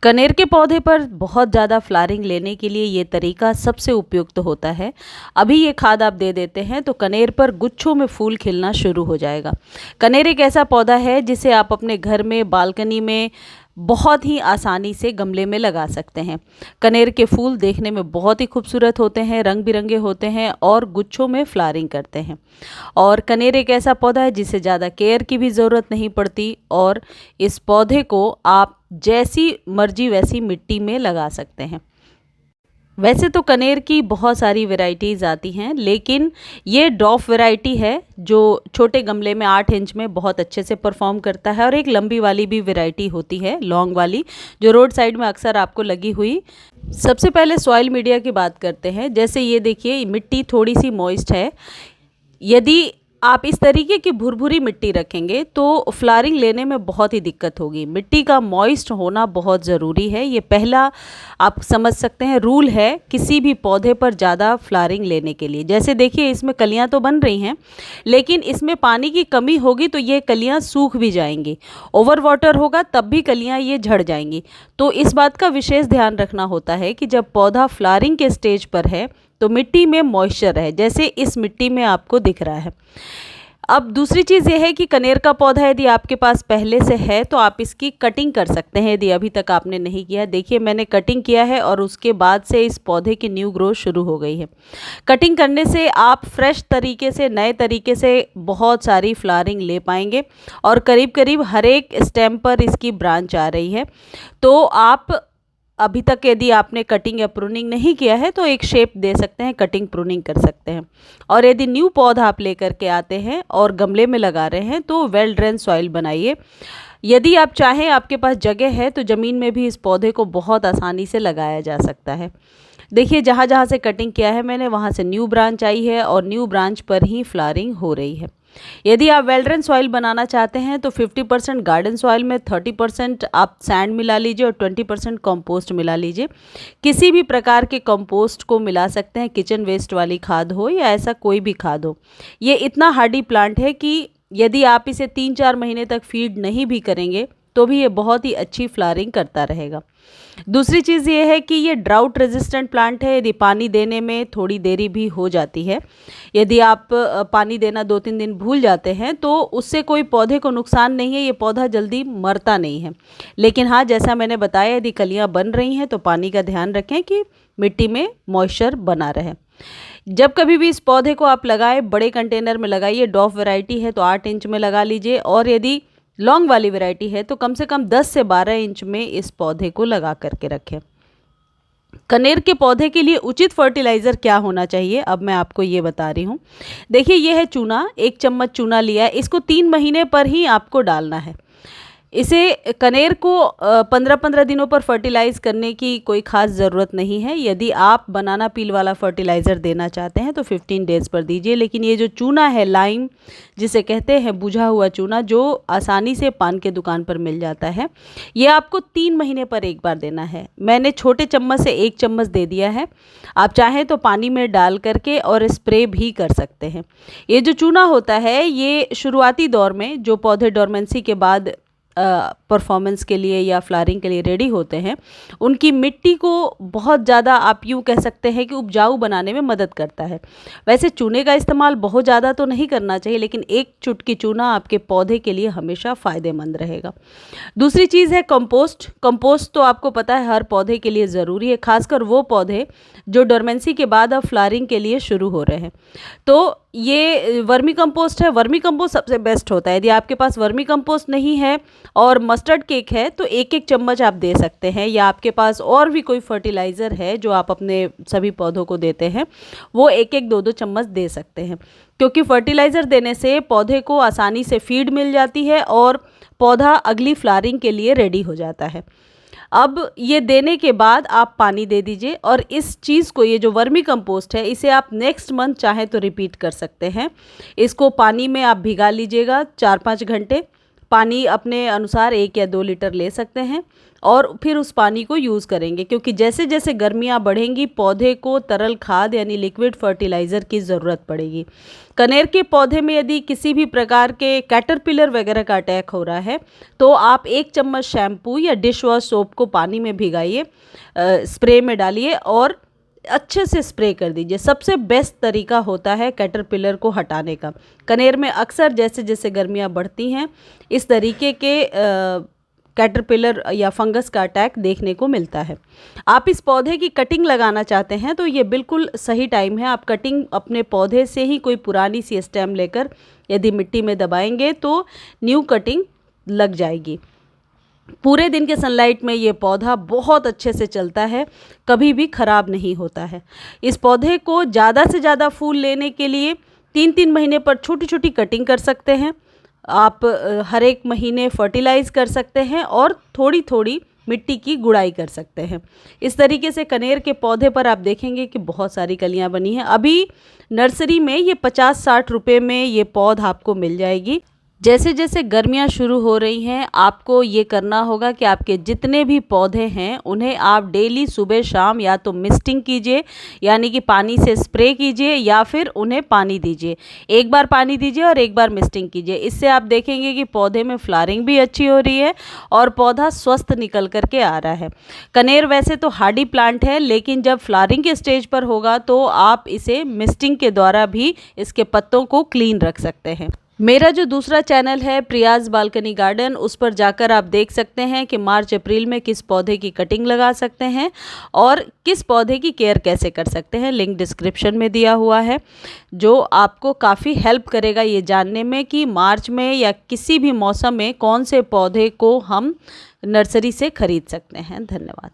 कनेर के पौधे पर बहुत ज़्यादा फ्लावरिंग लेने के लिए ये तरीका सबसे उपयुक्त होता है। अभी ये खाद आप दे देते हैं तो कनेर पर गुच्छों में फूल खिलना शुरू हो जाएगा। कनेर एक ऐसा पौधा है जिसे आप अपने घर में बालकनी में बहुत ही आसानी से गमले में लगा सकते हैं। कनेर के फूल देखने में बहुत ही खूबसूरत होते हैं, रंग बिरंगे होते हैं और गुच्छों में फ्लावरिंग करते हैं। और कनेर एक ऐसा पौधा है जिसे ज़्यादा केयर की भी ज़रूरत नहीं पड़ती और इस पौधे को आप जैसी मर्जी वैसी मिट्टी में लगा सकते हैं। वैसे तो कनेर की बहुत सारी वैरायटीज़ आती हैं, लेकिन ये डॉफ वैरायटी है जो छोटे गमले में 8 इंच में बहुत अच्छे से परफॉर्म करता है। और एक लंबी वाली भी वैरायटी होती है, लॉन्ग वाली, जो रोड साइड में अक्सर आपको लगी हुई। सबसे पहले सॉइल मीडिया की बात करते हैं। जैसे ये देखिए, मिट्टी थोड़ी सी मॉइस्ट है। यदि आप इस तरीके की भुरभुरी मिट्टी रखेंगे तो फ्लावरिंग लेने में बहुत ही दिक्कत होगी। मिट्टी का मॉइस्ट होना बहुत ज़रूरी है। ये पहला आप समझ सकते हैं रूल है किसी भी पौधे पर ज़्यादा फ्लावरिंग लेने के लिए। जैसे देखिए, इसमें कलियां तो बन रही हैं, लेकिन इसमें पानी की कमी होगी तो ये कलियां सूख भी जाएंगी। ओवर वाटर होगा तब भी कलियां ये झड़ जाएंगी। तो इस बात का विशेष ध्यान रखना होता है कि जब पौधा फ्लावरिंग के स्टेज पर है तो मिट्टी में मॉइस्चर है, जैसे इस मिट्टी में आपको दिख रहा है। अब दूसरी चीज़ ये है कि कनेर का पौधा यदि आपके पास पहले से है तो आप इसकी कटिंग कर सकते हैं, यदि अभी तक आपने नहीं किया। देखिए, मैंने कटिंग किया है और उसके बाद से इस पौधे की न्यू ग्रोथ शुरू हो गई है। कटिंग करने से आप फ्रेश तरीके से, नए तरीके से बहुत सारी फ्लावरिंग ले पाएंगे और करीब करीब हर एक स्टेम पर इसकी ब्रांच आ रही है। तो आप अभी तक यदि आपने कटिंग या प्रूनिंग नहीं किया है तो एक शेप दे सकते हैं, कटिंग प्रूनिंग कर सकते हैं। और यदि न्यू पौधा आप लेकर के आते हैं और गमले में लगा रहे हैं तो वेल ड्रेन सॉइल बनाइए। यदि आप चाहें, आपके पास जगह है, तो ज़मीन में भी इस पौधे को बहुत आसानी से लगाया जा सकता है। देखिए, जहाँ जहाँ से कटिंग किया है मैंने, वहाँ से न्यू ब्रांच आई है और न्यू ब्रांच पर ही फ्लावरिंग हो रही है। यदि आप वेल ड्रेन सॉइल बनाना चाहते हैं तो 50% गार्डन सॉइल में 30% आप सैंड मिला लीजिए और 20% कंपोस्ट मिला लीजिए। किसी भी प्रकार के कंपोस्ट को मिला सकते हैं, किचन वेस्ट वाली खाद हो या ऐसा कोई भी खाद हो। ये इतना हार्डी प्लांट है कि यदि आप इसे 3-4 महीने तक फीड नहीं भी करेंगे तो भी ये बहुत ही अच्छी फ्लावरिंग करता रहेगा। दूसरी चीज़ ये है कि ये ड्राउट रेजिस्टेंट प्लांट है। यदि पानी देने में थोड़ी देरी भी हो जाती है, यदि आप पानी देना 2-3 दिन भूल जाते हैं तो उससे कोई पौधे को नुकसान नहीं है, ये पौधा जल्दी मरता नहीं है। लेकिन हाँ, जैसा मैंने बताया, यदि कलियां बन रही हैं तो पानी का ध्यान रखें कि मिट्टी में मॉइस्चर बना रहे। जब कभी भी इस पौधे को आप लगाएं, बड़े कंटेनर में लगाइए। डॉफ वैरायटी है तो 8 इंच में लगा लीजिए, और यदि लॉन्ग वाली वैरायटी है तो कम से कम 10 से 12 इंच में इस पौधे को लगा करके रखें। कनेर के पौधे के लिए उचित फर्टिलाइज़र क्या होना चाहिए, अब मैं आपको ये बता रही हूँ। देखिए, ये है चूना, 1 चम्मच चूना लिया है। इसको 3 महीने पर ही आपको डालना है। इसे, कनेर को 15-15 दिनों पर फर्टिलाइज़ करने की कोई ख़ास ज़रूरत नहीं है। यदि आप बनाना पील वाला फर्टिलाइज़र देना चाहते हैं तो 15 डेज़ पर दीजिए। लेकिन ये जो चूना है, लाइम जिसे कहते हैं, बुझा हुआ चूना, जो आसानी से पान के दुकान पर मिल जाता है, ये आपको 3 महीने पर एक बार देना है। मैंने छोटे चम्मच से 1 चम्मच दे दिया है। आप चाहें तो पानी में डाल करके और स्प्रे भी कर सकते हैं। ये जो चूना होता है, ये शुरुआती दौर में जो पौधे डोरमेंसी के बाद परफॉर्मेंस के लिए या फ्लावरिंग के लिए रेडी होते हैं, उनकी मिट्टी को बहुत ज़्यादा, आप यूँ कह सकते हैं कि उपजाऊ बनाने में मदद करता है। वैसे चूने का इस्तेमाल बहुत ज़्यादा तो नहीं करना चाहिए, लेकिन 1 चुटकी चूना आपके पौधे के लिए हमेशा फ़ायदेमंद रहेगा। दूसरी चीज़ है कंपोस्ट। कंपोस्ट तो आपको पता है हर पौधे के लिए ज़रूरी है, खासकर वो पौधे जो डोरमेंसी के बाद अब फ्लावरिंग के लिए शुरू हो रहे हैं। तो ये वर्मी कंपोस्ट है। वर्मी कंपोस्ट सबसे बेस्ट होता है। यदि आपके पास वर्मी कंपोस्ट नहीं है और मस्टर्ड केक है तो 1-1 चम्मच आप दे सकते हैं, या आपके पास और भी कोई फर्टिलाइज़र है जो आप अपने सभी पौधों को देते हैं, वो 1-1, 2-2 चम्मच दे सकते हैं। क्योंकि फर्टिलाइज़र देने से पौधे को आसानी से फीड मिल जाती है और पौधा अगली फ्लावरिंग के लिए रेडी हो जाता है। अब ये देने के बाद आप पानी दे दीजिए, और इस चीज़ को, ये जो वर्मी कंपोस्ट है, इसे आप नेक्स्ट मंथ चाहें तो रिपीट कर सकते हैं। इसको पानी में आप भिगा लीजिएगा 4-5 घंटे। पानी अपने अनुसार 1 या 2 लीटर ले सकते हैं और फिर उस पानी को यूज़ करेंगे, क्योंकि जैसे जैसे गर्मियाँ बढ़ेंगी पौधे को तरल खाद यानी लिक्विड फर्टिलाइज़र की ज़रूरत पड़ेगी। कनेर के पौधे में यदि किसी भी प्रकार के कैटरपिलर वगैरह का अटैक हो रहा है तो आप 1 चम्मच शैम्पू या डिश वॉश सोप को पानी में भिगाइए, स्प्रे में डालिए और अच्छे से स्प्रे कर दीजिए। सबसे बेस्ट तरीका होता है कैटरपिलर को हटाने का। कनेर में अक्सर जैसे जैसे गर्मियाँ बढ़ती हैं इस तरीके के कैटरपिलर या फंगस का अटैक देखने को मिलता है। आप इस पौधे की कटिंग लगाना चाहते हैं तो ये बिल्कुल सही टाइम है। आप कटिंग अपने पौधे से ही कोई पुरानी सी स्टेम लेकर यदि मिट्टी में दबाएंगे तो न्यू कटिंग लग जाएगी। पूरे दिन के सनलाइट में ये पौधा बहुत अच्छे से चलता है, कभी भी ख़राब नहीं होता है। इस पौधे को ज़्यादा से ज़्यादा फूल लेने के लिए 3-3 महीने पर छोटी छोटी कटिंग कर सकते हैं। आप हर एक महीने फर्टिलाइज़ कर सकते हैं और थोड़ी थोड़ी मिट्टी की गुड़ाई कर सकते हैं। इस तरीके से कनेर के पौधे पर आप देखेंगे कि बहुत सारी कलियां बनी हैं। अभी नर्सरी में ये 50-60 रुपये में ये पौध आपको मिल जाएगी। जैसे जैसे गर्मियां शुरू हो रही हैं आपको ये करना होगा कि आपके जितने भी पौधे हैं उन्हें आप डेली सुबह शाम या तो मिस्टिंग कीजिए, यानी कि पानी से स्प्रे कीजिए, या फिर उन्हें पानी दीजिए। एक बार पानी दीजिए और एक बार मिस्टिंग कीजिए। इससे आप देखेंगे कि पौधे में फ्लावरिंग भी अच्छी हो रही है और पौधा स्वस्थ निकल कर के आ रहा है। कनेर वैसे तो हार्डी प्लांट है, लेकिन जब फ्लावरिंग के स्टेज पर होगा तो आप इसे मिस्टिंग के द्वारा भी इसके पत्तों को क्लीन रख सकते हैं। मेरा जो दूसरा चैनल है प्रियाज बालकनी गार्डन, उस पर जाकर आप देख सकते हैं कि मार्च अप्रैल में किस पौधे की कटिंग लगा सकते हैं और किस पौधे की केयर कैसे कर सकते हैं। लिंक डिस्क्रिप्शन में दिया हुआ है, जो आपको काफ़ी हेल्प करेगा ये जानने में कि मार्च में या किसी भी मौसम में कौन से पौधे को हम नर्सरी से खरीद सकते हैं। धन्यवाद।